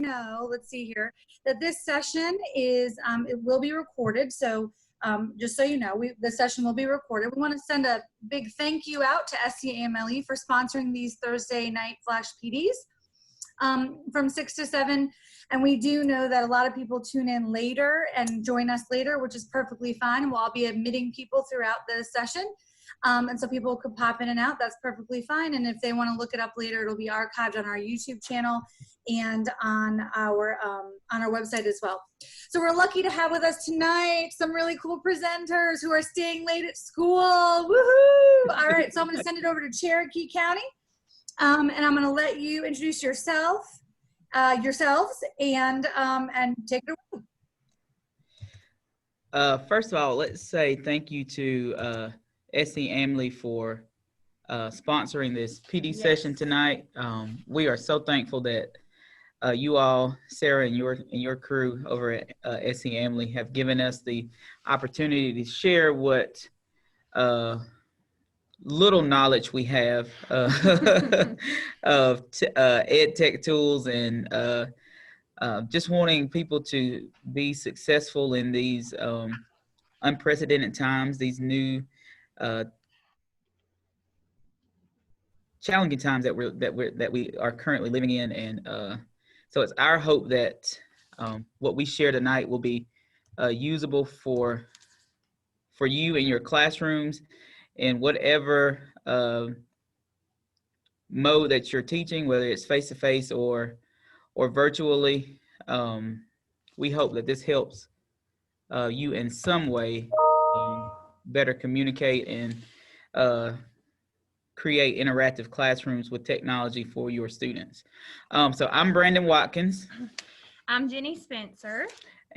know, let's see here, that this session is, it will be recorded. So just so you know, the session will be recorded. We want to send a big thank you out to SCAMLE for sponsoring these Thursday night Flash PDs from 6 to 7. And we do know that a lot of people tune in later and join us later, which is perfectly fine. We'll all be admitting people throughout the session. And so people could pop in and out. That's perfectly fine. And if they want to look it up later, it'll be archived on our YouTube channel and on our website as well. So we're lucky to have with us tonight some really cool presenters who are staying late at school. Woohoo! All right, so I'm going to send it over to Cherokee County, and I'm going to let you introduce yourselves, and take it away. First of all, let's say thank you to SCAMLE for sponsoring this PD session tonight. We are so thankful that you all, Sarah, and your crew over at SCAMLE have given us the opportunity to share what little knowledge we have of ed tech tools, and just wanting people to be successful in these unprecedented times, these new challenging times that we are currently living in. And so it's our hope that what we share tonight will be usable for you in your classrooms in whatever mode that you're teaching, whether it's face-to-face or virtually. We hope that this helps you in some way better communicate and create interactive classrooms with technology for your students. So I'm Brandon Watkins. I'm Jenny Spencer.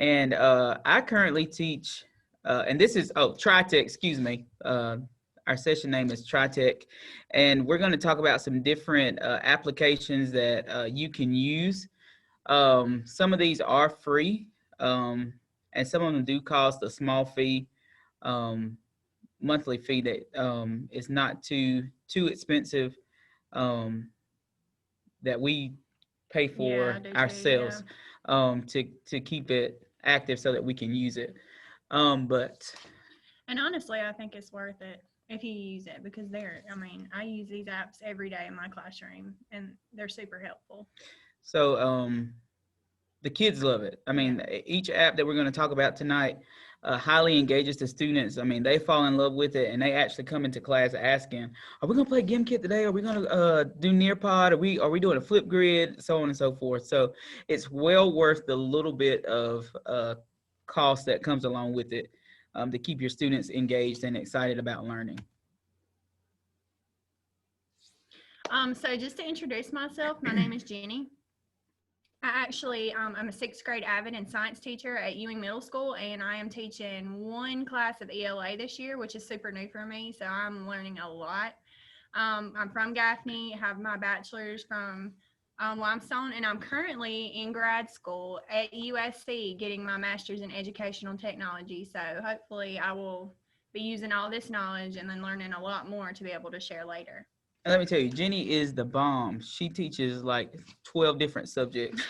And I currently teach, and this is, TriTech, excuse me. Our session name is TriTech. And we're going to talk about some different applications that you can use. Some of these are free, and some of them do cost a small fee, monthly fee that is not too expensive, that we pay for ourselves to keep it active so that we can use it. And honestly, I think it's worth it if you use it, because I use these apps every day in my classroom and they're super helpful. So the kids love it. Each app that we're going to talk about tonight highly engages the students. They fall in love with it, and they actually come into class asking, are we going to play GimKit today? Are we going to do Nearpod? Are we doing a flip grid? So on and so forth. So it's well worth the little bit of cost that comes along with it to keep your students engaged and excited about learning. So just to introduce myself, my name is Jenny. I'm a sixth grade avid and science teacher at Ewing Middle School, and I am teaching one class of ELA this year, which is super new for me, so I'm learning a lot. I'm from Gaffney, have my bachelor's from Limestone, and I'm currently in grad school at USC getting my master's in educational technology, so hopefully I will be using all this knowledge and then learning a lot more to be able to share later. And let me tell you, Jenny is the bomb. She teaches like 12 different subjects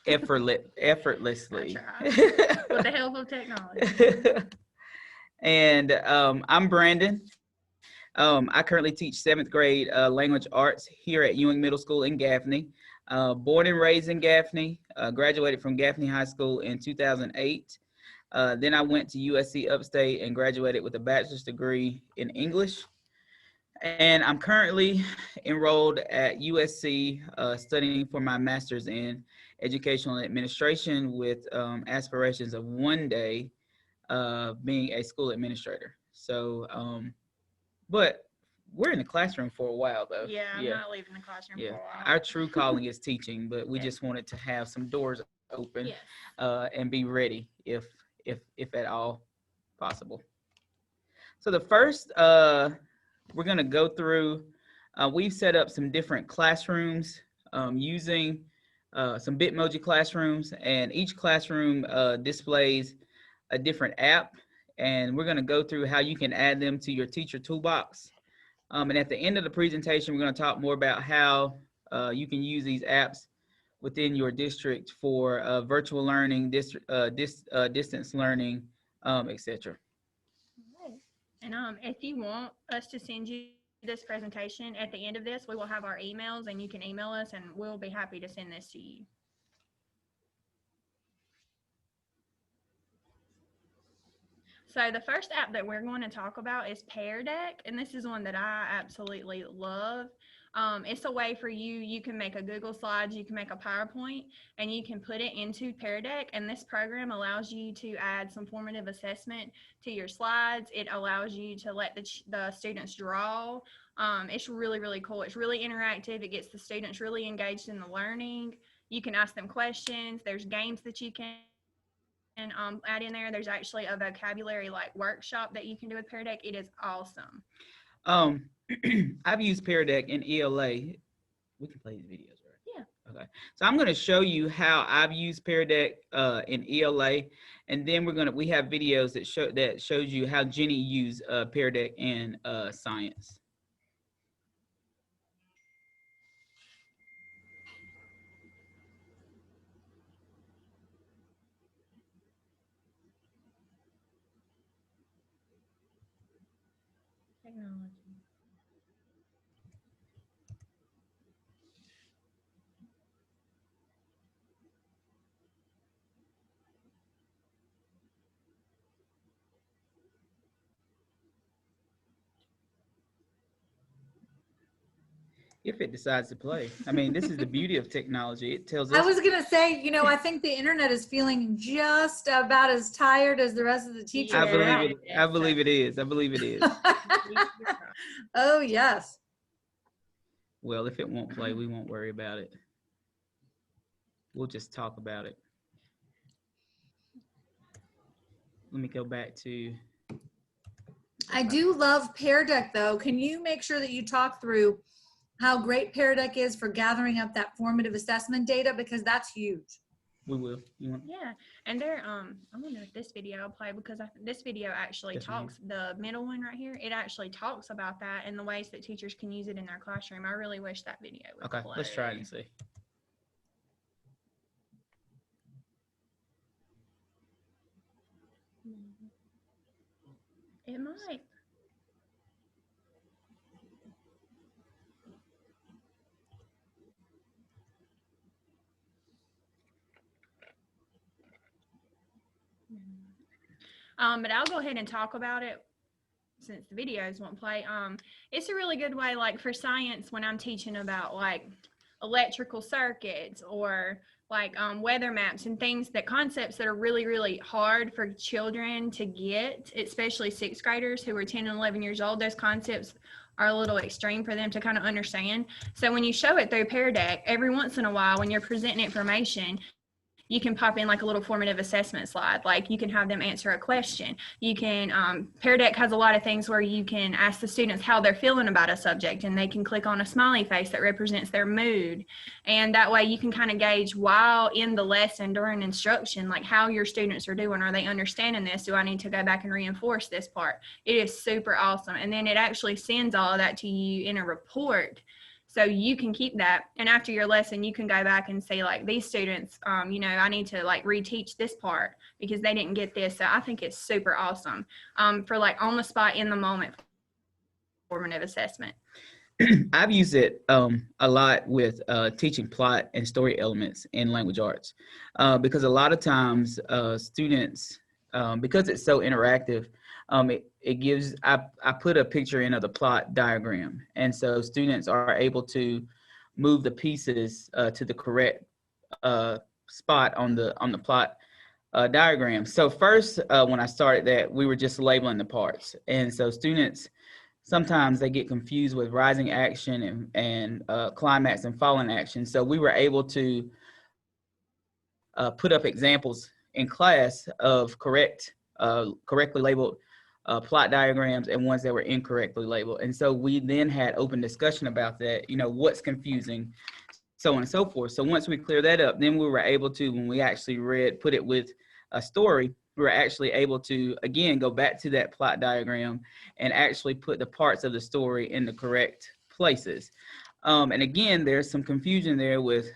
effortlessly. With the help of technology. And I'm Brandon. I currently teach 7th grade language arts here at Ewing Middle School in Gaffney. Born and raised in Gaffney, graduated from Gaffney High School in 2008. Then I went to USC Upstate and graduated with a bachelor's degree in English. And I'm currently enrolled at USC studying for my master's in educational administration with aspirations of one day being a school administrator. So, but we're in the classroom for a while though. Yeah, I'm not leaving the classroom for a while. Our true calling is teaching, but we just wanted to have some doors open and be ready if at all possible. So the first, we're going to go through, we've set up some different classrooms using some Bitmoji classrooms, and each classroom displays a different app, and we're going to go through how you can add them to your teacher toolbox. And at the end of the presentation, we're going to talk more about how you can use these apps within your district for virtual learning, distance learning, etc. Right. And if you want us to send you this presentation at the end of this, we will have our emails and you can email us and we'll be happy to send this to you. So the first app that we're going to talk about is Pear Deck, and this is one that I absolutely love. It's a way for you can make a Google Slides, you can make a PowerPoint, and you can put it into Pear Deck, and this program allows you to add some formative assessment to your slides. It allows you to let the students draw. It's really, really cool. It's really interactive. It gets the students really engaged in the learning. You can ask them questions. There's games that you can add in there. There's actually a vocabulary like workshop that you can do with Pear Deck. It is awesome. I've used Pear Deck in ELA. We can play these videos, right? Yeah. Okay. So I'm going to show you how I've used Pear Deck in ELA, and then we have videos that shows you how Jenny used Pear Deck in science. Technology. If it decides to play. I mean, this is the beauty of technology. It tells us. I was going to say, you know, I think the internet is feeling just about as tired as the rest of the teachers. I believe right. it. I believe it is. I believe it is. Oh, yes. Well, if it won't play, we won't worry about it. We'll just talk about it. Let me go back to. I do love Pear Deck, though. Can you make sure that you talk through how great Pear Deck is for gathering up that formative assessment data? Because that's huge. We will. You want? Yeah, and I wonder if this video will play, because this video actually talks, the middle one right here, it actually talks about that and the ways that teachers can use it in their classroom. I really wish that video would Okay, play. let's try it and see. It might. But I'll go ahead and talk about it since the videos won't play. It's a really good way, like for science, when I'm teaching about like electrical circuits or like weather maps and concepts that are really, really hard for children to get, especially sixth graders who are 10 and 11 years old. Those concepts are a little extreme for them to kind of understand. So when you show it through Pear Deck, every once in a while when you're presenting information, you can pop in like a little formative assessment slide. Like you can have them answer a question. You can, Pear Deck has a lot of things where you can ask the students how they're feeling about a subject, and they can click on a smiley face that represents their mood. And that way you can kind of gauge while in the lesson during instruction, like how your students are doing. Are they understanding this? Do I need to go back and reinforce this part? It is super awesome. And then it actually sends all of that to you in a report. So you can keep that, and after your lesson, you can go back and say, like, these students, you know, I need to like reteach this part because they didn't get this. So I think it's super awesome for like on the spot, in the moment formative assessment. I've used it a lot with teaching plot and story elements in language arts because a lot of times students, because it's so interactive, it gives, I put a picture in of the plot diagram. And so students are able to move the pieces to the correct spot on the plot diagram. So first, when I started that, we were just labeling the parts. And so students, sometimes they get confused with rising action and climax and falling action. So we were able to put up examples in class of correctly labeled plot diagrams and ones that were incorrectly labeled. And so we then had open discussion about that, you know, what's confusing, so on and so forth. So once we clear that up, then we were able to, when we actually put it with a story, we were actually able to, again, go back to that plot diagram and actually put the parts of the story in the correct places. And again, there's some confusion there with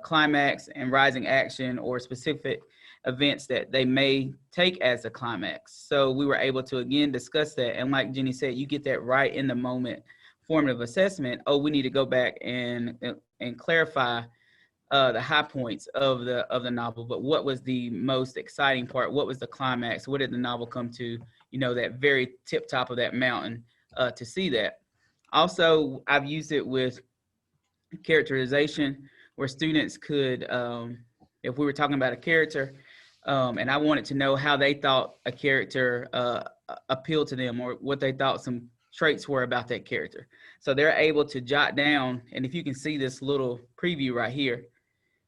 climax and rising action or specific events that they may take as a climax. So we were able to, again, discuss that. And like Jenny said, you get that right in the moment formative assessment. Oh, we need to go back and clarify the high points of the novel, but what was the most exciting part? What was the climax? What did the novel come to, you know, that very tip top of that mountain to see that? Also, I've used it with characterization where students could, if we were talking about a character and I wanted to know how they thought a character appealed to them or what they thought some traits were about that character. So they're able to jot down, and if you can see this little preview right here,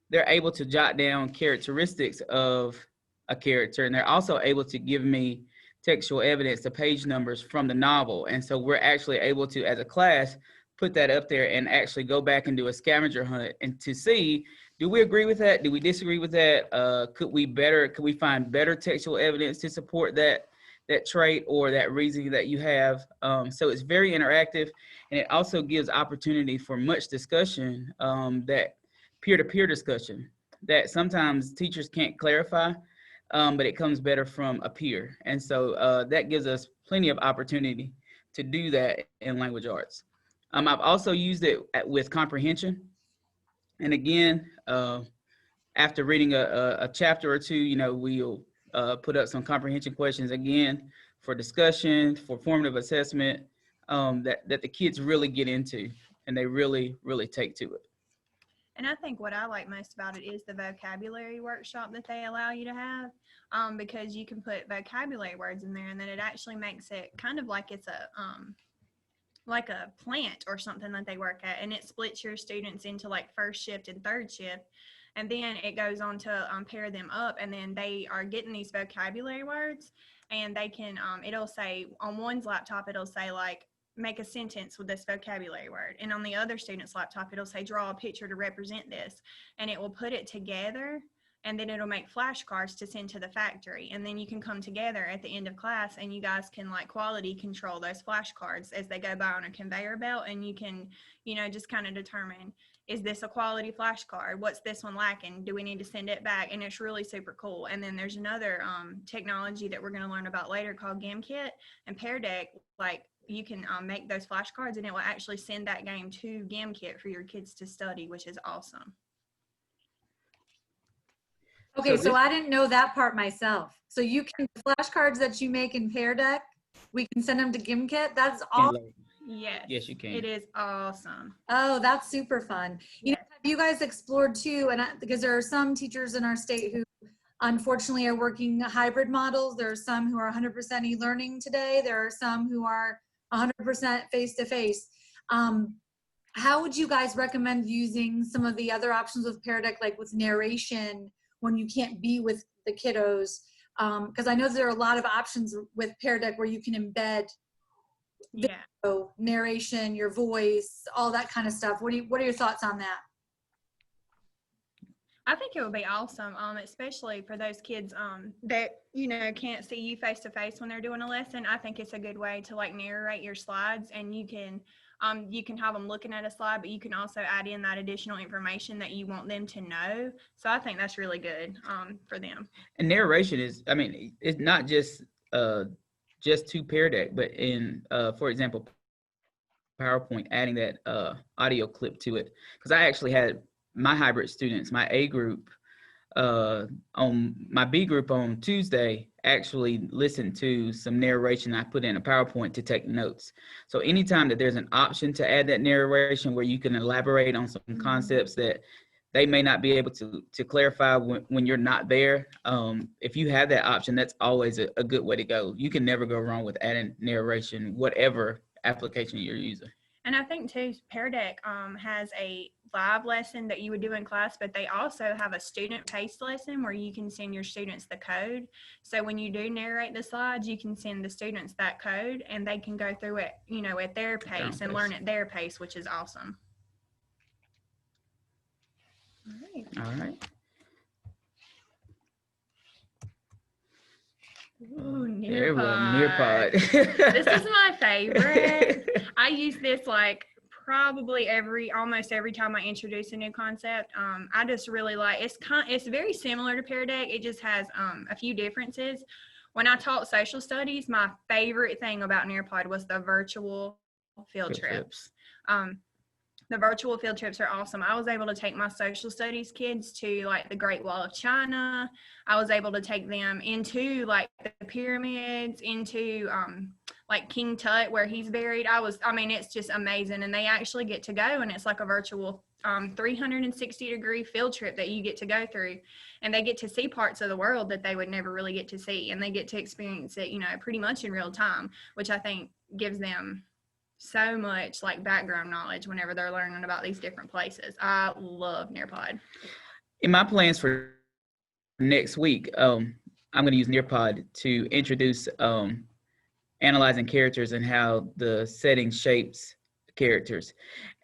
they're able to jot down characteristics of a character, and they're also able to give me textual evidence, the page numbers from the novel. And so we're actually able to, as a class, put that up there and actually go back and do a scavenger hunt and to see, do we agree with that? Do we disagree with that? Could we find better textual evidence to support that trait or that reasoning that you have? So it's very interactive, and it also gives opportunity for much discussion, that peer-to-peer discussion that sometimes teachers can't clarify, but it comes better from a peer. And so that gives us plenty of opportunity to do that in language arts. I've also used it with comprehension. And again, after reading a chapter or two, you know, we'll put up some comprehension questions again for discussion, for formative assessment, that the kids really get into and they really, really take to it. And I think what I like most about it is the vocabulary workshop that they allow you to have, because you can put vocabulary words in there, and then it actually makes it kind of like it's like a plant or something that they work at, and it splits your students into like first shift and third shift, and then it goes on to pair them up, and then they are getting these vocabulary words, and they can it'll say on one's laptop, it'll say like make a sentence with this vocabulary word, and on the other student's laptop it'll say draw a picture to represent this, and it will put it together, and then it'll make flashcards to send to the factory, and then you can come together at the end of class and you guys can like quality control those flashcards as they go by on a conveyor belt, and you can, you know, just kind of determine, is this a quality flashcard? What's this one lacking? Do we need to send it back? And it's really super cool. And then there's another technology that we're going to learn about later called GameKit and Pear Deck. Like you can make those flashcards, and it will actually send that game to GameKit for your kids to study, which is awesome. Okay, so I didn't know that part myself. So you can, the flashcards that you make in Pear Deck, we can send them to GimKit. That's awesome. Yes, you can. It is awesome. Oh, that's super fun. You know, have you guys explored too, and because there are some teachers in our state who unfortunately are working hybrid models. There are some who are 100% e-learning today. There are some who are 100% face-to-face. How would you guys recommend using some of the other options with Pear Deck, like with narration when you can't be with the kiddos? Because I know there are a lot of options with Pear Deck where you can embed video, narration, your voice, all that kind of stuff. What are your thoughts on that? I think it would be awesome, especially for those kids that, you know, can't see you face to face when they're doing a lesson. I think it's a good way to like narrate your slides, and you can have them looking at a slide, but you can also add in that additional information that you want them to know. So I think that's really good for them. And narration is, I mean, it's not just to Pear Deck, but in, for example, PowerPoint, adding that audio clip to it. Because I actually had my hybrid students, my A group, on my B group on Tuesday, actually listened to some narration I put in a PowerPoint to take notes. So anytime that there's an option to add that narration where you can elaborate on some concepts that they may not be able to clarify when you're not there, if you have that option, that's always a good way to go. You can never go wrong with adding narration, whatever application you're using. And I think too, Pear Deck has a live lesson that you would do in class, but they also have a student-paced lesson where you can send your students the code. So when you do narrate the slides, you can send the students that code, and they can go through it, you know, at their pace and learn at their pace, which is awesome. All right. Ooh, Nearpod. This is my favorite. I use this like probably almost every time I introduce a new concept. I just really like, it's very similar to Pear Deck. It just has a few differences. When I taught social studies, my favorite thing about Nearpod was the virtual field trips. The virtual field trips are awesome. I was able to take my social studies kids to like the Great Wall of China. I was able to take them into like the pyramids, into like King Tut where he's buried. I mean, it's just amazing. And they actually get to go, and it's like a virtual 360-degree field trip that you get to go through, and they get to see parts of the world that they would never really get to see, and they get to experience it, you know, pretty much in real time, which I think gives them so much like background knowledge whenever they're learning about these different places. I love Nearpod. In my plans for next week, I'm going to use Nearpod to introduce analyzing characters and how the setting shapes characters.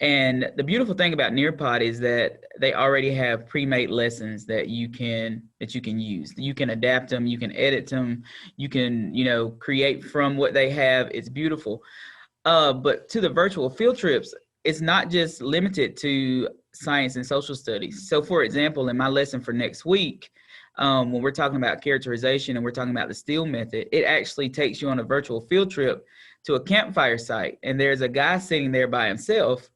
And the beautiful thing about Nearpod is that they already have pre-made lessons that you can use. You can adapt them, you can edit them, you can, you know, create from what they have. It's beautiful. But to the virtual field trips, it's not just limited to science and social studies. So for example, in my lesson for next week, when we're talking about characterization and we're talking about the STEEL method, it actually takes you on a virtual field trip to a campfire site. And there's a guy sitting there by himself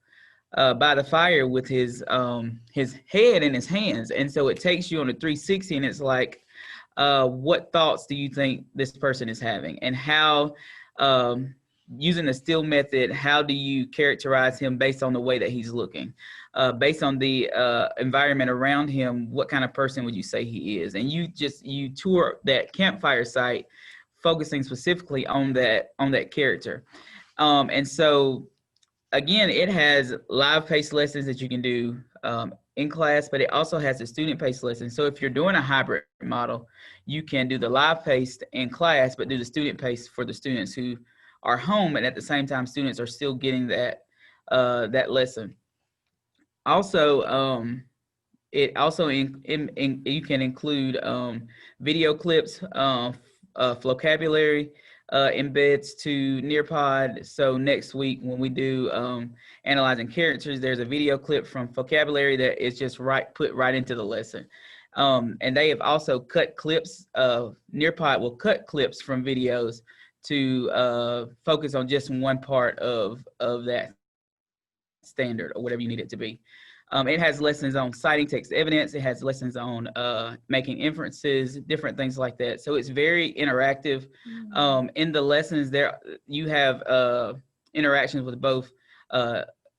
by the fire with his head in his hands. And so it takes you on a 360, and it's like, what thoughts do you think this person is having? And how, using the STEEL method, how do you characterize him based on the way that he's looking? Based on the environment around him, what kind of person would you say he is? And you tour that campfire site, focusing specifically on that character. And so, again, it has live-paced lessons that you can do in class, but it also has a student-paced lesson. So if you're doing a hybrid model, you can do the live-paced in class, but do the student-paced for the students who are home, and at the same time, students are still getting that lesson. Also, you can include video clips, vocabulary embeds to Nearpod. So next week when we do analyzing characters, there's a video clip from vocabulary that is just put right into the lesson. And they have also cut clips. Nearpod will cut clips from videos to focus on just one part of that standard or whatever you need it to be. It has lessons on citing text evidence. It has lessons on making inferences, different things like that. So it's very interactive. In the lessons there, you have interactions with both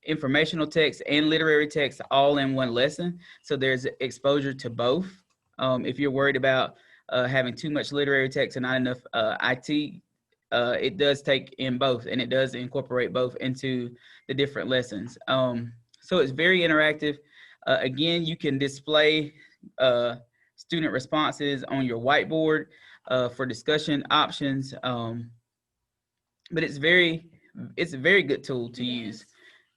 informational text and literary text all in one lesson. So there's exposure to both. If you're worried about having too much literary text and not enough IT, it does take in both, and it does incorporate both into the different lessons. So it's very interactive. Again, you can display student responses on your whiteboard for discussion options. But it's a very good tool to use.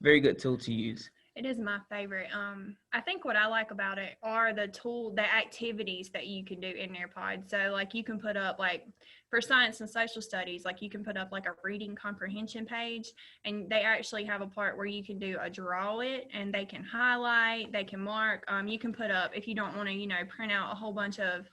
Very good tool to use. It is my favorite. I think what I like about it are the activities that you can do in Nearpod. So like you can put up, like for science and social studies, like you can put up like a reading comprehension page, and they actually have a part where you can do a draw it, and they can highlight, they can mark. You can put up, if you don't want to, you know, print out a whole bunch of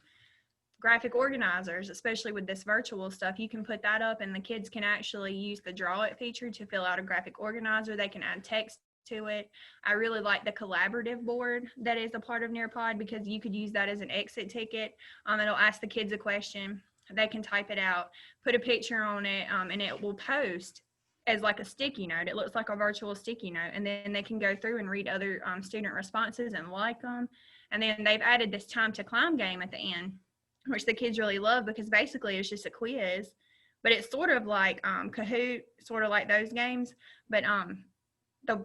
graphic organizers, especially with this virtual stuff, you can put that up, and the kids can actually use the draw it feature to fill out a graphic organizer. They can add text to it. I really like the collaborative board that is a part of Nearpod, because you could use that as an exit ticket. It'll ask the kids a question, they can type it out, put a picture on it, and it will post as like a sticky note. It looks like a virtual sticky note, and then they can go through and read other student responses and like them. And then they've added this time to climb game at the end, which the kids really love, because basically it's just a quiz, but it's sort of like Kahoot, sort of like those games, but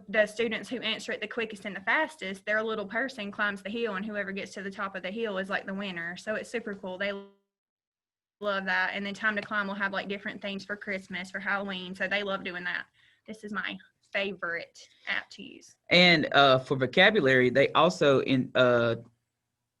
the students who answer it the quickest and the fastest, their little person climbs the hill, and whoever gets to the top of the hill is like the winner. So it's super cool. They love that. And then Time to Climb will have like different themes for Christmas, for Halloween. So they love doing that. This is my favorite app to use. And for vocabulary, they also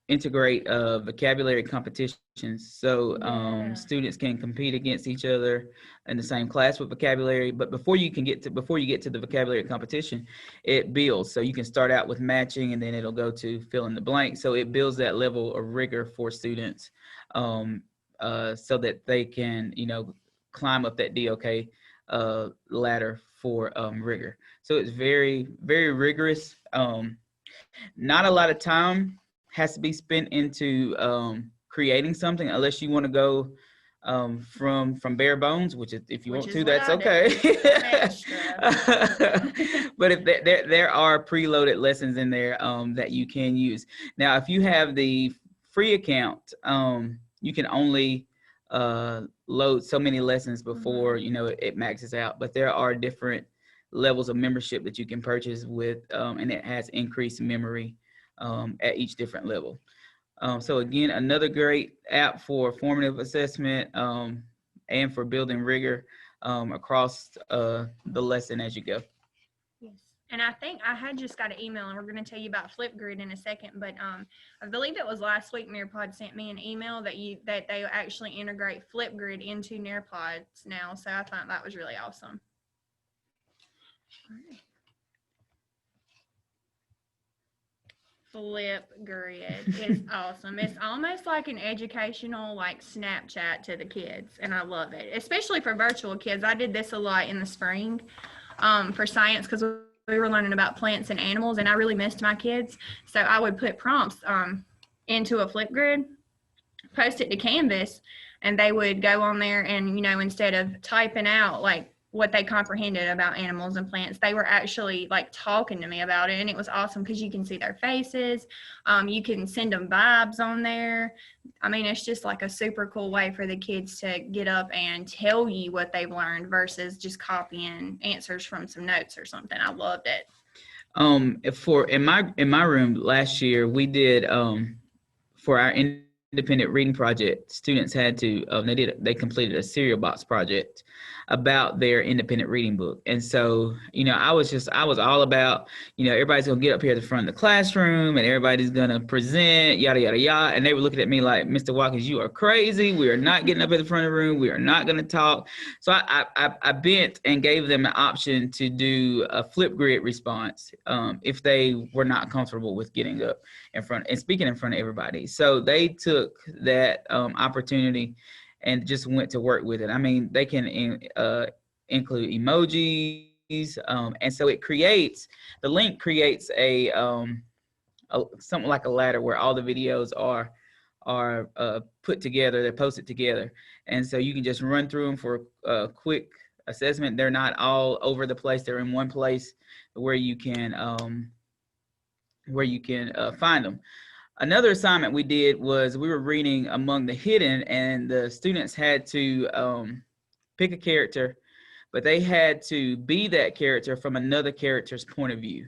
integrate vocabulary competitions, so Yeah. students can compete against each other in the same class with vocabulary. But before you get to the vocabulary competition, it builds. So you can start out with matching, and then it'll go to fill in the blank. So it builds that level of rigor for students, so that they can, climb up that DOK ladder for rigor. So it's very, very rigorous. Not a lot of time has to be spent into creating something, unless you want to go from bare bones, which is, if you Which want is to, what that's I do. okay. I'm extra. But if there are preloaded lessons in there that you can use. Now, if you have the free account, you can only load so many lessons before it maxes out. But there are different levels of membership that you can purchase with, and it has increased memory at each different level. So again, another great app for formative assessment and for building rigor across the lesson as you go. Yes. And I think I had just got an email, and we're going to tell you about Flipgrid in a second. But I believe it was last week Nearpod sent me an email that they actually integrate Flipgrid into Nearpods now. So I thought that was really awesome. Flipgrid is awesome. It's almost like an educational, like, Snapchat to the kids, and I love it, especially for virtual kids. I did this a lot in the spring for science, because we were learning about plants and animals, and I really missed my kids. So I would put prompts into a Flipgrid, post it to Canvas, and they would go on there and, instead of typing out like what they comprehended about animals and plants, they were actually like talking to me about it. And it was awesome because you can see their faces. You can send them vibes on there. I mean, it's just like a super cool way for the kids to get up and tell you what they've learned versus just copying answers from some notes or something. I loved it. In my room last year, we did for our independent reading project, students had to they completed a cereal box project about their independent reading book. And so, I was all about, everybody's gonna get up here at the front of the classroom and everybody's gonna present, yada yada yada. And they were looking at me like, Mr. Watkins, you are crazy. We are not getting up at the front of the room. We are not gonna talk. So I bent and gave them an option to do a Flipgrid response if they were not comfortable with getting up in front and speaking in front of everybody. So they took that opportunity and just went to work with it. I mean, they can include emojis, and so the link creates a something like a ladder where all the videos are put together, they're posted together, and so you can just run through them for a quick assessment. They're not all over the place; they're in one place where you can find them. Another assignment we did was we were reading Among the Hidden, and the students had to pick a character, but they had to be that character from another character's point of view.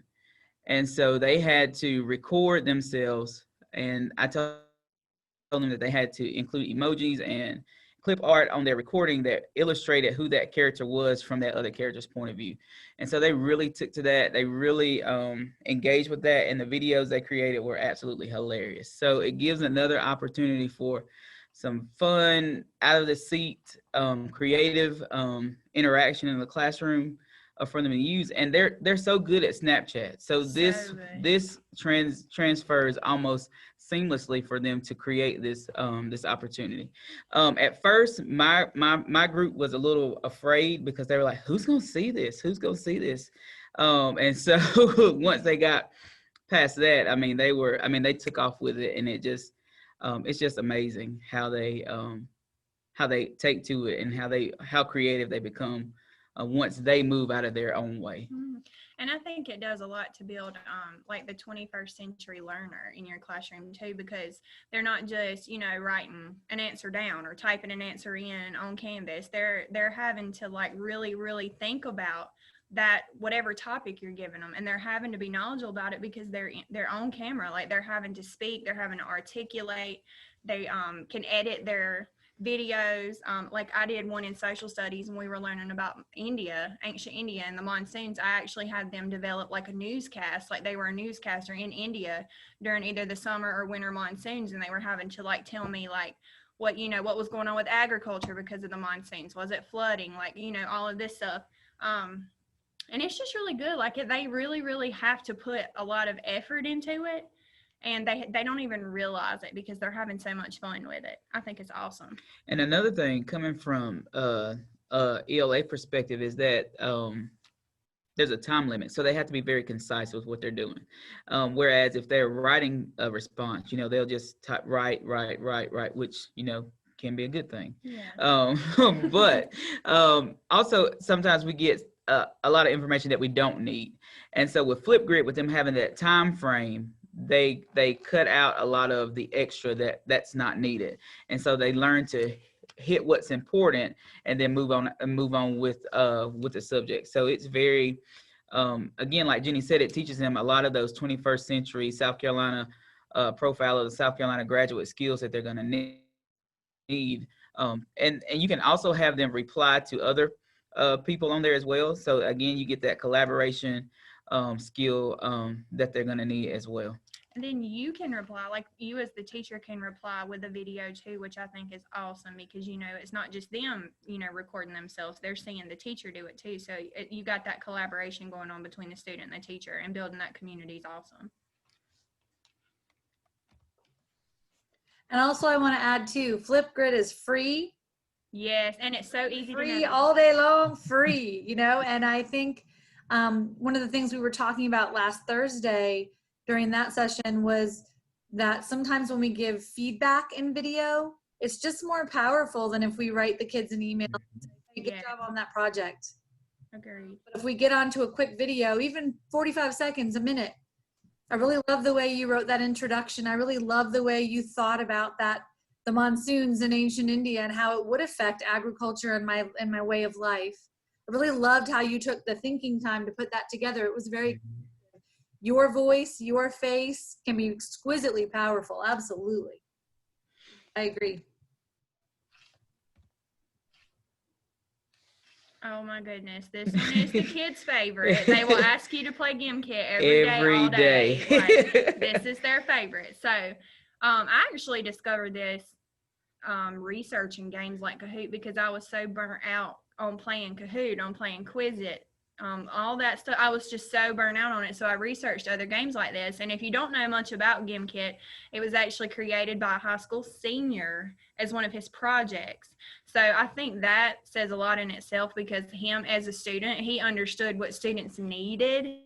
And so they had to record themselves, and I told them that they had to include emojis and clip art on their recording that illustrated who that character was from that other character's point of view. And so they really took to that. They really engaged with that, and the videos they created were absolutely hilarious. So it gives another opportunity for some fun, out of the seat, creative interaction in the classroom for them to use. And they're so good at Snapchat. So this transfers almost seamlessly for them to create this this opportunity. At first, my group was a little afraid because they were like, "Who's gonna see this? Who's gonna see this?" And so once they got past that, they took off with it, and it's just amazing how they take to it and how creative they become once they move out of their own way. And I think it does a lot to build like the 21st century learner in your classroom too, because they're not just, writing an answer down or typing an answer in on Canvas. They're having to like really, really think about that, whatever topic you're giving them, and they're having to be knowledgeable about it because they're on camera. Like, they're having to speak, they're having to articulate, they can edit their videos. Like I did one in social studies, and we were learning about India, ancient India, and the monsoons. I actually had them develop like a newscast, like they were a newscaster in India during either the summer or winter monsoons, and they were having to like tell me like what, you know, what was going on with agriculture because of the monsoons. Was it flooding? Like, you know, all of this stuff. And it's just really good. Like they really, really have to put a lot of effort into it, and they don't even realize it because they're having so much fun with it. I think it's awesome. And another thing coming from ELA perspective is that there's a time limit, so they have to be very concise with what they're doing. Whereas if they're writing a response, you know, they'll just type write, which, you know, can be a good thing. Yeah. But also sometimes we get a lot of information that we don't need. And so with Flipgrid, with them having that time frame, they cut out a lot of the extra that's not needed. And so they learn to hit what's important and then move on with the subject. So it's very again, like Jenny said, it teaches them a lot of those 21st century South Carolina profile of the South Carolina graduate skills that they're going to need. And you can also have them reply to other people on there as well. So again, you get that collaboration skill that they're going to need as well. And then you can reply, like you as the teacher can reply with a video too, which I think is awesome because, you know, it's not just them, you know, recording themselves. They're seeing the teacher do it too. So you got that collaboration going on between the student and the teacher, and building that community is awesome. And also I want to add too, Flipgrid is free. Yes, and it's so easy Free to all day long, free, you know, and I think one of the things we were talking about last Thursday during that session was that sometimes when we give feedback in video, it's just more powerful than if we write the kids an email and say, hey, good job on that project. Agreed. But if we get onto a quick video, even 45 seconds, a minute, I really love the way you wrote that introduction. I really love the way you thought about that, the monsoons in ancient India and how it would affect agriculture and my way of life. I really loved how you took the thinking time to put that together. It was very, your voice, your face can be exquisitely powerful. Absolutely. I agree. Oh my goodness, this one is the kids' favorite. They will ask you to play Gimkit every day, all day. Like, this is their favorite. So I actually discovered this researching games like Kahoot because I was so burnt out on playing Kahoot, on playing Quizlet, all that stuff. I was just so burnt out on it. So I researched other games like this. And if you don't know much about Gimkit, it was actually created by a high school senior as one of his projects. So I think that says a lot in itself because him as a student, he understood what students needed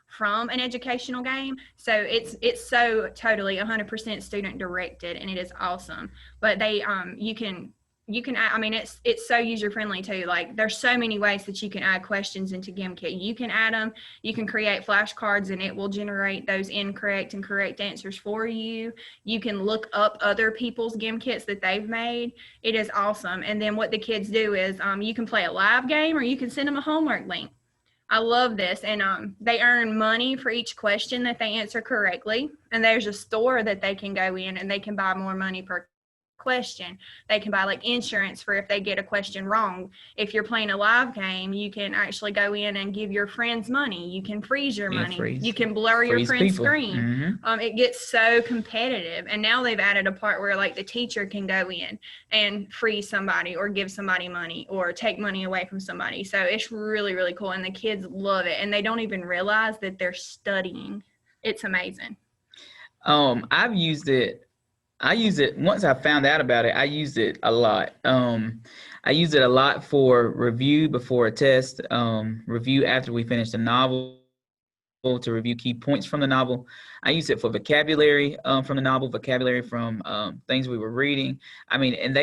from an educational game. So it's so totally 100% student directed, and it is awesome. But they you can add, I mean, it's so user friendly too. Like there's so many ways that you can add questions into Gimkit. You can add them, you can create flashcards and it will generate those incorrect and correct answers for you. You can look up other people's Gimkits that they've made. It is awesome. And then what the kids do is you can play a live game or you can send them a homework link. I love this. And they earn money for each question that they answer correctly. And there's a store that they can go in and they can buy more money per question. They can buy like insurance for if they get a question wrong. If you're playing a live game, you can actually go in and give your friends money. You can freeze your money. You can blur your friend's screen. It gets so competitive. And now they've added a part where like the teacher can go in and freeze somebody or give somebody money or take money away from somebody. So it's really, really cool. And the kids love it. And they don't even realize that they're studying. It's amazing. I use it once I found out about it. I used it a lot. I use it a lot for review before a test, review after we finish the novel, to review key points from the novel. I use it for vocabulary from the novel, vocabulary from things we were reading. I mean, and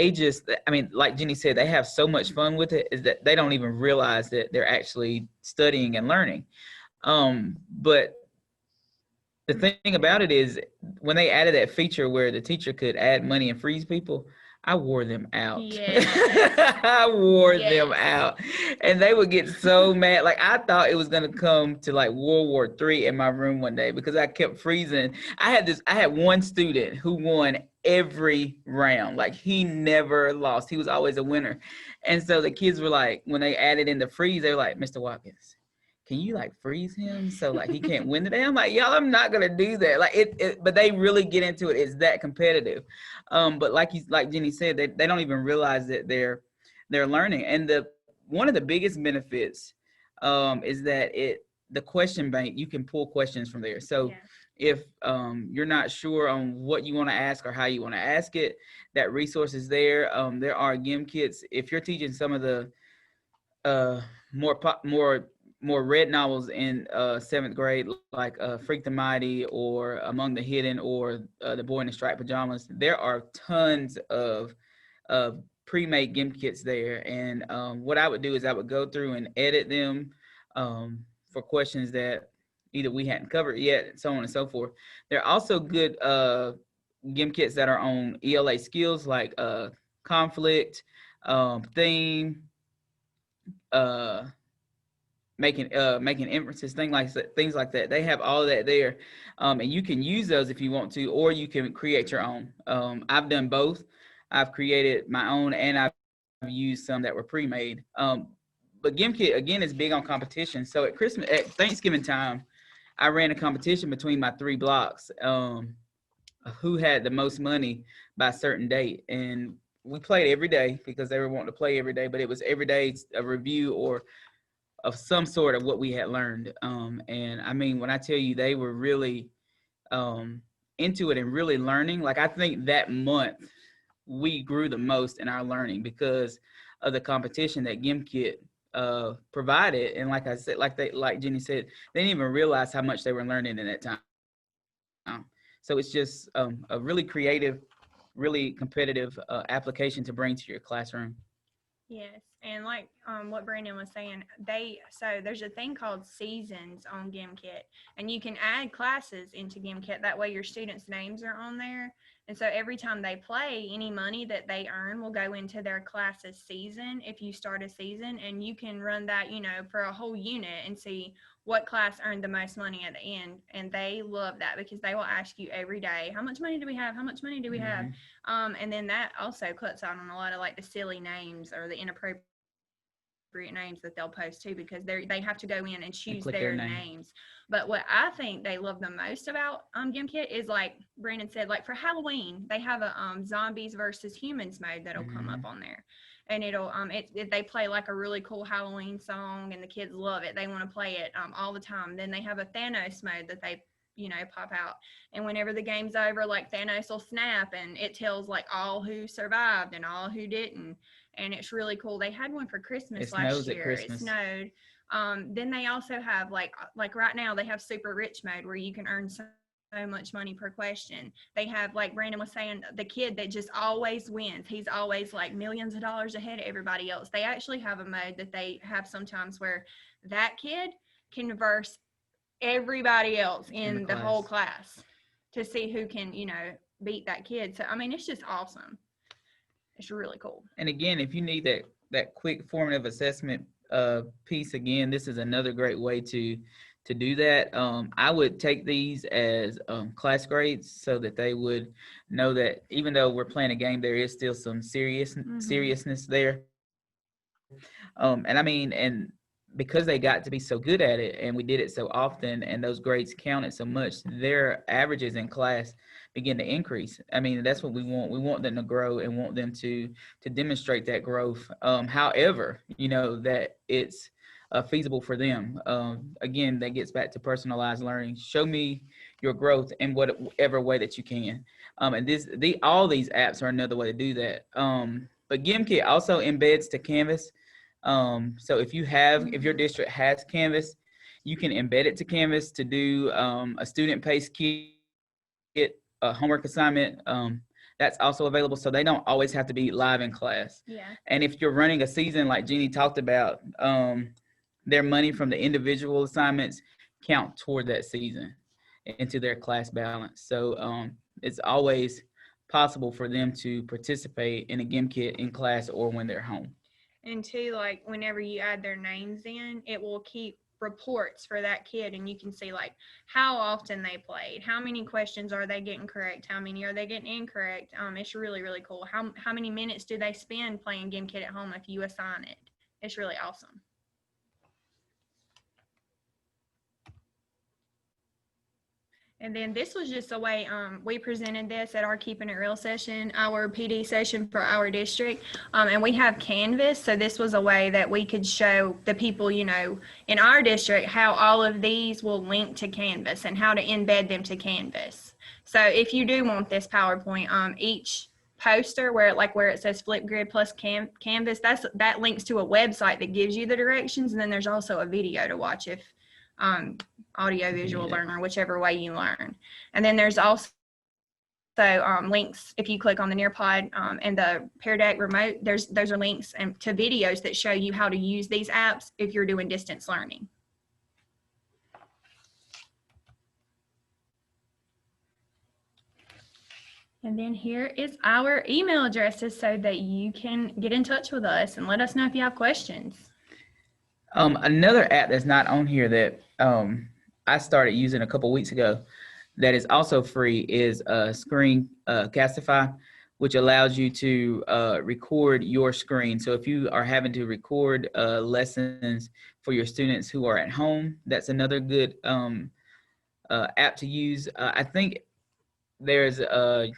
like Jenny said, they have so much fun with it is that they don't even realize that they're actually studying and learning. But the thing about it is when they added that feature where the teacher could add money and freeze people, I wore them out. Yes. I wore them Yes. out. And they would get so mad. Like I thought it was gonna come to like World War III in my room one day because I kept freezing. I had one student who won every round. Like he never lost. He was always a winner. And so the kids were like, when they added in the freeze, they were like, Mr. Watkins, can you like freeze him so like he can't win today? I'm like, y'all, I'm not gonna do that. Like but they really get into it. It's that competitive. But like Jenny said, they don't even realize that they're learning. And one of the biggest benefits is that the question bank, you can pull questions from there. So if you're not sure on what you want to ask or how you want to ask it, that resource is there. There are GIM kits. If you're teaching some of the more read novels in 7th grade, like Freak the Mighty or Among the Hidden or The Boy in the Striped Pajamas, there are tons of pre-made GIM kits there. And what I would do is I would go through and edit them for questions that either we hadn't covered yet, so on and so forth. There are also good GIM kits that are on ELA skills like conflict, theme, making inferences, things like that. They have all of that there, and you can use those if you want to, or you can create your own. I've done both. I've created my own, and I've used some that were pre-made. But GimKit again is big on competition. So at Thanksgiving time, I ran a competition between my 3 blocks. Who had the most money by a certain date, and we played every day because they were wanting to play every day. But it was every day a review or of some sort of what we had learned. And I mean, when I tell you they were really into it and really learning, like I think that month we grew the most in our learning because of the competition that GimKit provided. And like I said, like Jenny said, they didn't even realize how much they were learning in that time. So it's just a really creative, really competitive application to bring to your classroom. Yes, and like what Brandon was saying, so there's a thing called seasons on GimKit, and you can add classes into GimKit. That way your students' names are on there, and so every time they play, any money that they earn will go into their class's season if you start a season, and you can run that, for a whole unit and see what class earned the most money at the end. And they love that because they will ask you every day, how much money do we have? How much money do we have? And then that also cuts out on a lot of like the silly names or the inappropriate names that they'll post too, because they have to go in and choose their names. But what I think they love the most about GimKit is, like Brandon said, like for Halloween, they have a zombies versus humans mode that'll come up on there. And it'll they play like a really cool Halloween song, and the kids love it. They want to play it all the time. Then they have a Thanos mode that they pop out, and whenever the game's over, like Thanos will snap and it tells like all who survived and all who didn't, and it's really cool. They had one for Christmas last year. It snowed. Then they also have like right now they have super rich mode where you can earn so much money per question. They have, like Brandon was saying, the kid that just always wins. He's always like millions of dollars ahead of everybody else. They actually have a mode that they have sometimes where that kid can verse everybody else in the whole class to see who can, beat that kid. So, I mean, it's just awesome. It's really cool. And again, if you need that quick formative assessment piece, again, this is another great way to do that. I would take these as class grades so that they would know that even though we're playing a game, there is still some seriousness there. And I mean, and because they got to be so good at it and we did it so often and those grades counted so much, their averages in class begin to increase. I mean, that's what we want. We want them to grow and want them to demonstrate that growth. However, that it's feasible for them. Again, that gets back to personalized learning. Show me your growth in whatever way that you can. And all these apps are another way to do that. But GimKit also embeds to Canvas. So if your district has Canvas, you can embed it to Canvas to do a student-paced kit, a homework assignment. That's also available, so they don't always have to be live in class. Yeah. And if you're running a season like Jeannie talked about, their money from the individual assignments count toward that season into their class balance. So it's always possible for them to participate in a GimKit in class or when they're home. And two, like whenever you add their names in, it will keep reports for that kid, and you can see like how often they played, how many questions are they getting correct, how many are they getting incorrect. It's really, really cool. How many minutes do they spend playing GimKit at home if you assign it? It's really awesome. And then this was just a way we presented this at our Keeping It Real session, our PD session for our district. And we have Canvas. So this was a way that we could show the people, you know, in our district how all of these will link to Canvas and how to embed them to Canvas. So if you do want this PowerPoint, each poster where it says Flipgrid plus Canvas, that links to a website that gives you the directions. And then there's also a video to watch if audio visual learner, whichever way you learn. And then there's also links if you click on the Nearpod and the Pear Deck remote. Those are links to videos that show you how to use these apps if you're doing distance learning. And then here is our email addresses so that you can get in touch with us and let us know if you have questions. Another app that's not on here that I started using a couple weeks ago that is also free is Castify, which allows you to record your screen. So if you are having to record lessons for your students who are at home, that's another good app to use. I think there's a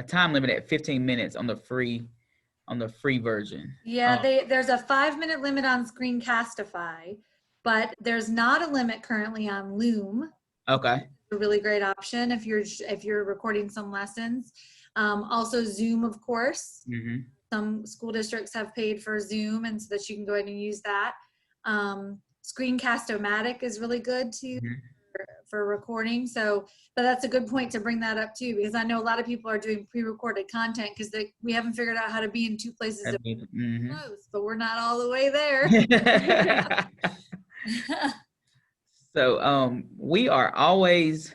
time limit at 15 minutes on the free version. Yeah, there's a 5-minute limit on Screencastify, but there's not a limit currently on Loom. Okay. A really great option if you're recording some lessons. Also Zoom, of course. Mm-hmm. Some school districts have paid for Zoom, and so that you can go ahead and use that. Screencast-O-Matic is really good too. Mm-hmm. for recording. So, but that's a good point to bring that up too, because I know a lot of people are doing pre-recorded content because we haven't figured out how to be in two places at close, but we're not all the way there. So we are always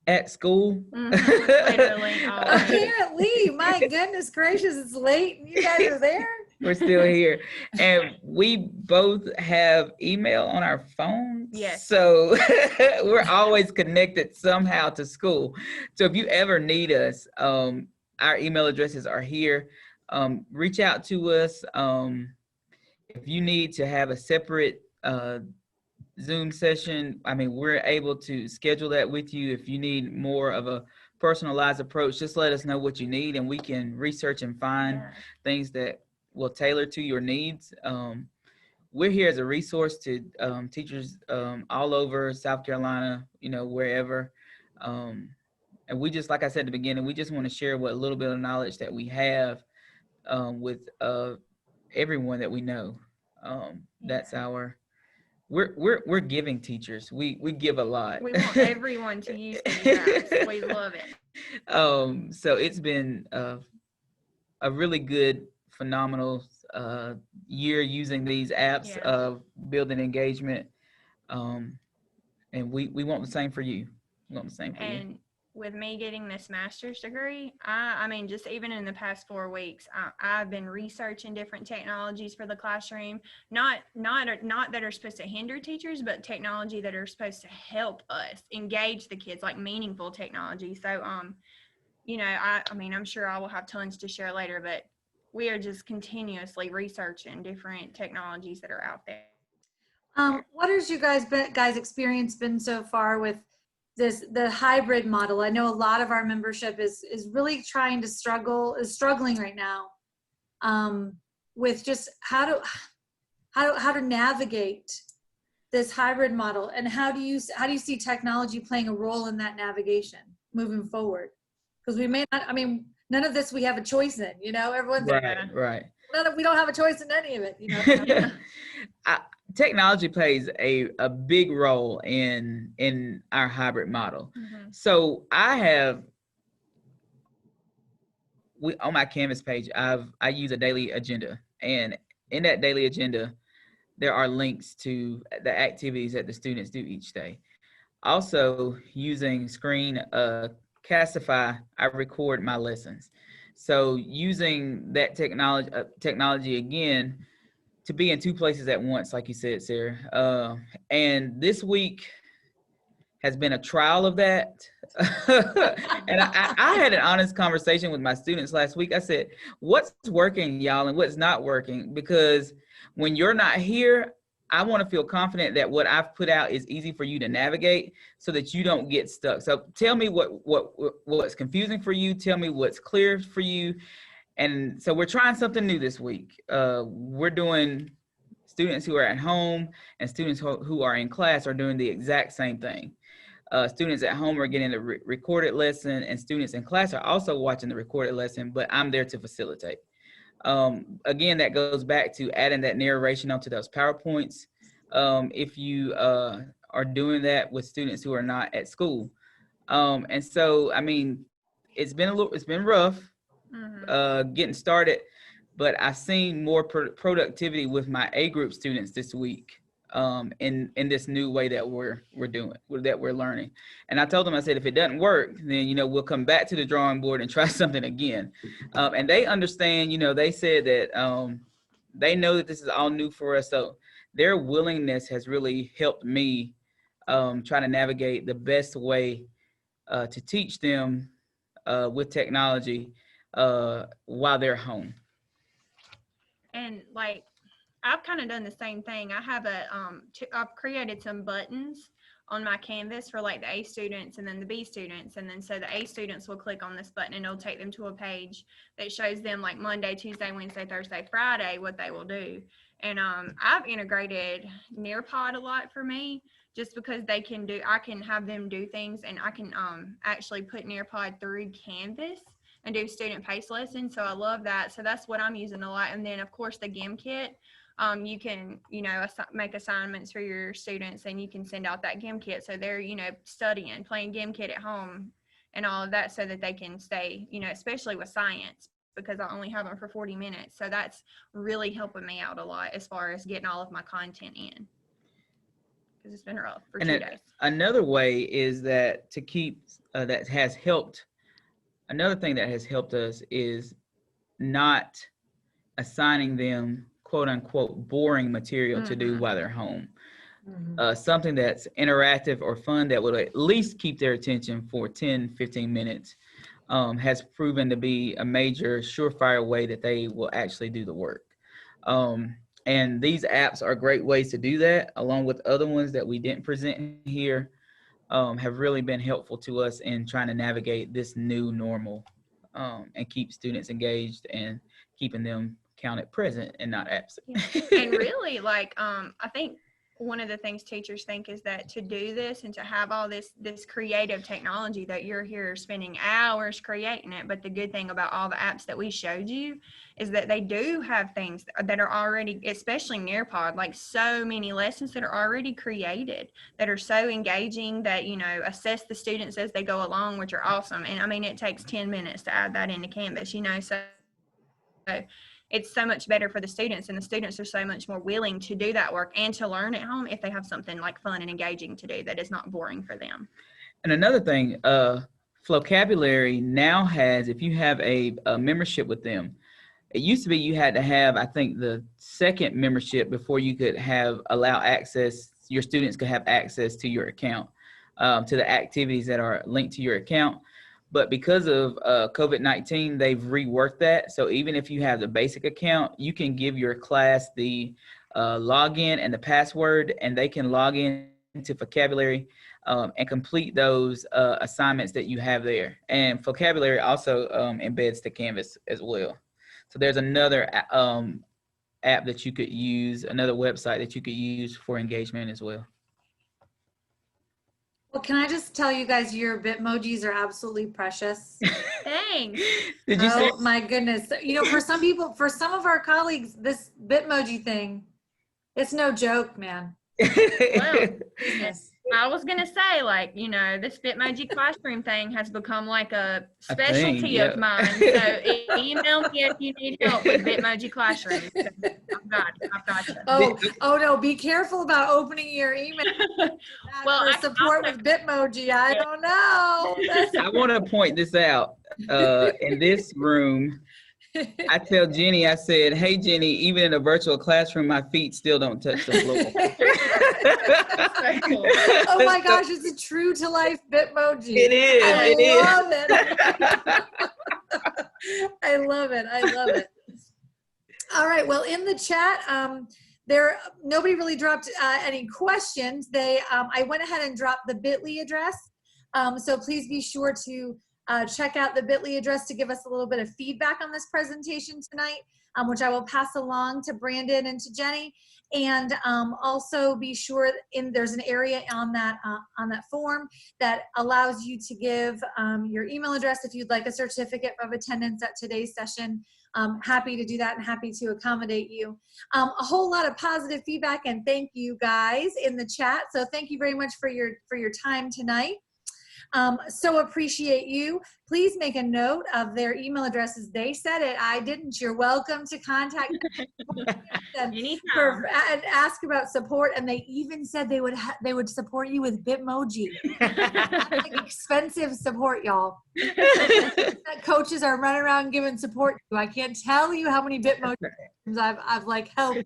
at school. Literally always. Apparently, my goodness gracious, it's late and you guys are there. We're still here, and we both have email on our phones. Yes. So we're always connected somehow to school. So if you ever need us, our email addresses are here. Reach out to us. If you need to have a separate Zoom session, I mean, we're able to schedule that with you. If you need more of a personalized approach, just let us know what you need, and we can research and find things that will tailor to your needs. We're here as a resource to teachers all over South Carolina, you know, wherever. And we just, like I said at the beginning, we just want to share what little bit of knowledge that we have with everyone that we know. That's our, we're giving teachers. We give a lot. We want everyone to use these apps. We love it. So it's been a really good, phenomenal year using these apps of building engagement, and we want the same for you. We want the same for you. And with me getting this master's degree, I mean, just even in the past 4 weeks, I've been researching different technologies for the classroom, not that are supposed to hinder teachers, but technology that are supposed to help us engage the kids, like meaningful technology. So, you know, I mean, I'm sure I will have tons to share later, but we are just continuously researching different technologies that are out there. What has you guys experience been so far with the hybrid model? I know a lot of our membership is really struggling right now with just how to navigate this hybrid model, and how do you see technology playing a role in that navigation moving forward? Because we may not, I mean, none of this we have a choice in, you know, everyone's right. We don't have a choice in any of it, you know. Technology plays a big role in our hybrid model. Mm-hmm. So on my Canvas page, I use a daily agenda, and in that daily agenda, there are links to the activities that the students do each day. Also, using Castify, I record my lessons. So using that technology again to be in two places at once, like you said, Sarah. And this week has been a trial of that. And I had an honest conversation with my students last week. I said, what's working, y'all, and what's not working? Because when you're not here, I want to feel confident that what I've put out is easy for you to navigate so that you don't get stuck. So tell me what's confusing for you. Tell me what's clear for you. And so we're trying something new this week. We're doing students who are at home and students who are in class are doing the exact same thing. Students at home are getting the recorded lesson, and students in class are also watching the recorded lesson, but I'm there to facilitate. Again, that goes back to adding that narration onto those PowerPoints. If you are doing that with students who are not at school. And so, I mean, it's been rough getting started, but I've seen more productivity with my A group students this week in this new way that we're learning. And I told them, I said, if it doesn't work, then, you know, we'll come back to the drawing board and try something again. And they understand, you know, they said that they know that this is all new for us. So their willingness has really helped me try to navigate the best way to teach them with technology while they're home. And like, I've kind of done the same thing. I have I've created some buttons on my Canvas for like the A students and then the B students. And then so the A students will click on this button and it'll take them to a page that shows them like Monday, Tuesday, Wednesday, Thursday, Friday, what they will do. And I've integrated Nearpod a lot for me, just because I can have them do things, and I can actually put Nearpod through Canvas and do student-paced lessons. So I love that. So that's what I'm using a lot. And then of course the GIM kit, you can, you know, make assignments for your students, and you can send out that GIM kit. So they're, you know, studying, playing GIM kit at home and all of that, so that they can stay, you know, especially with science, because I only have them for 40 minutes. So that's really helping me out a lot as far as getting all of my content in, because it's been rough for 2 days. Another way is that to keep, that has helped, another thing that has helped us is not assigning them quote unquote boring material to do while they're home. Something that's interactive or fun that will at least keep their attention for 10, 15 minutes has proven to be a major surefire way that they will actually do the work. And these apps are great ways to do that, along with other ones that we didn't present here, have really been helpful to us in trying to navigate this new normal and keep students engaged and keeping them counted present and not absent. Yeah. And really, like, I think one of the things teachers think is that to do this and to have all this creative technology, that you're here spending hours creating it. But the good thing about all the apps that we showed you is that they do have things that are already, especially Nearpod, like so many lessons that are already created that are so engaging that, you know, assess the students as they go along, which are awesome. And I mean, it takes 10 minutes to add that into Canvas, you know, so it's so much better for the students, and the students are so much more willing to do that work and to learn at home if they have something like fun and engaging to do that is not boring for them. And another thing, Vocabulary now has, if you have a membership with them, it used to be you had to have, I think, the second membership before you could allow access, your students could have access to your account, to the activities that are linked to your account. But because of COVID-19, they've reworked that. So even if you have the basic account, you can give your class the login and the password, and they can log in to Vocabulary and complete those assignments that you have there. And Vocabulary also embeds to Canvas as well. So there's another app that you could use, another website that you could use for engagement as well. Well, can I just tell you guys, your Bitmojis are absolutely precious. Thanks. Did you say? Oh my goodness. You know, for some people, for some of our colleagues, this Bitmoji thing, it's no joke, man. Well, I was gonna say, like, you know, this Bitmoji classroom thing has become like a specialty yeah. of mine. So email me if you need help with Bitmoji classroom. I've got you. Oh no, be careful about opening your email Well, for support with Bitmoji. I don't know. I want to point this out. In this room, I tell Jenny, I said, hey, Jenny, even in a virtual classroom, my feet still don't touch the floor. Oh my gosh, it's a true to life Bitmoji. It is. I love it. I love it. I love it. All right. Well, in the chat, nobody really dropped any questions. I went ahead and dropped the bit.ly address. So please be sure to check out the bit.ly address to give us a little bit of feedback on this presentation tonight, which I will pass along to Brandon and to Jenny. And also be sure there's an area on that form that allows you to give your email address if you'd like a certificate of attendance at today's session. Happy to do that and happy to accommodate you. A whole lot of positive feedback and thank you guys in the chat. So thank you very much for your time tonight. So appreciate you. Please make a note of their email addresses. They said it, I didn't. You're welcome to contact them and ask about support. And they even said they would support you with Bitmoji. That's like expensive support, y'all. Coaches are running around giving support to. I can't tell you how many Bitmoji I've like helped.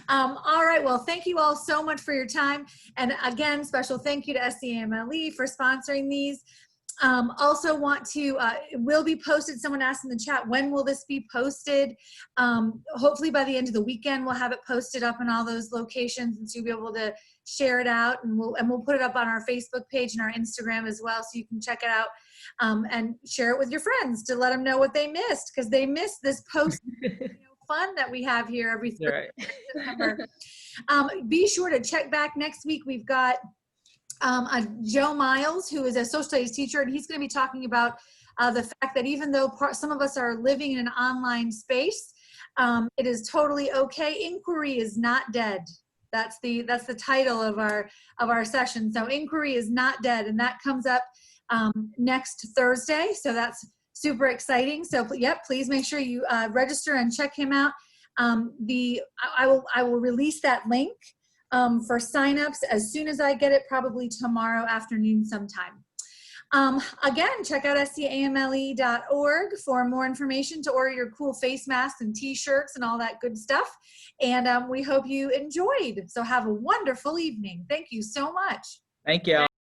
All right. Well, thank you all so much for your time. And again, special thank you to SCAMLE for sponsoring these. Also want to, it will be posted. Someone asked in the chat, when will this be posted? Hopefully by the end of the weekend, we'll have it posted up in all those locations and so you'll be able to share it out and we'll put it up on our Facebook page and our Instagram as well. So you can check it out and share it with your friends to let them know what they missed because they missed this post fun that we have here every September. Be sure to check back next week. We've got Joe Miles, who is a social studies teacher, and he's going to be talking about the fact that even though some of us are living in an online space, it is totally okay. Inquiry is not dead. That's the title of our session. So inquiry is not dead, and that comes up next Thursday. So that's super exciting. So yep, please make sure you register and check him out. I will release that link for signups as soon as I get it, probably tomorrow afternoon sometime. Again, check out scamle.org for more information to order your cool face masks and t-shirts and all that good stuff. And we hope you enjoyed. So have a wonderful evening. Thank you so much. Thank you.